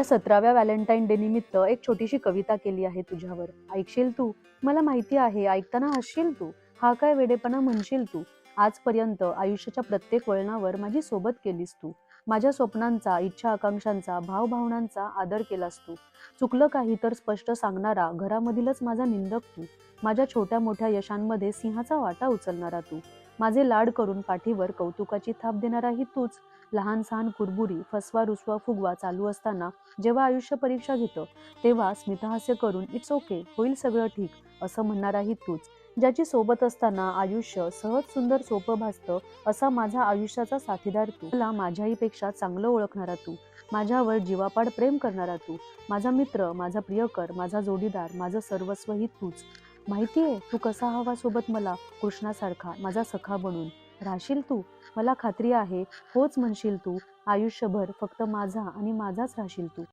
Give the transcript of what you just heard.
या 17व्या Valentine day निमित्त एक छोटीशी कविता केली आहे तुझ्यावर. ऐकशील तू? मला माहिती आहे ऐकताना हसशील तू. हा काय वेडेपणा म्हणशील तू. आजपर्यंत आयुष्याच्या प्रत्येक वळणावर माझी सोबत केलीस तू. माझ्या स्वप्नांचा, इच्छा आकांक्षांचा, भावभावनांचा आदर केलास तू. चुकलं काही तर स्पष्ट सांगणारा, घरामधीलच माझा निंदक तू. माझ्या छोट्या मोठ्या यशांमध्ये सिंहाचा वाटा उचलणारा तू. माझे लाड करून पाठीवर कौतुकाची थाप देणाराही तूच. लहान सहान कुरबुरी, फसवा रुसवा फुगवा चालू असताना जेव्हा आयुष्य परीक्षा घेतं तेव्हा स्मितहास्य करून इट्स ओके, होईल सगळं ठीक असं म्हणणाराही तूच. ज्याची सोबत असताना आयुष्य सहज सुंदर सोपं भासतं असा माझा आयुष्याचा साथीदार तू. मला माझ्याहीपेक्षा चांगलं ओळखणारा तू. माझ्यावर जीवापाड प्रेम करणारा तू. माझा मित्र, माझा प्रियकर, माझा जोडीदार, माझं सर्वस्वही तूच. माहितीये तू कसा हवा सोबत मला, कृष्णासारखा माझा सखा बनून. राहशील तू? मला खात्री आहे होच म्हणशील तू. आयुष्यभर फक्त माझा आणि माझाच राहशील तू.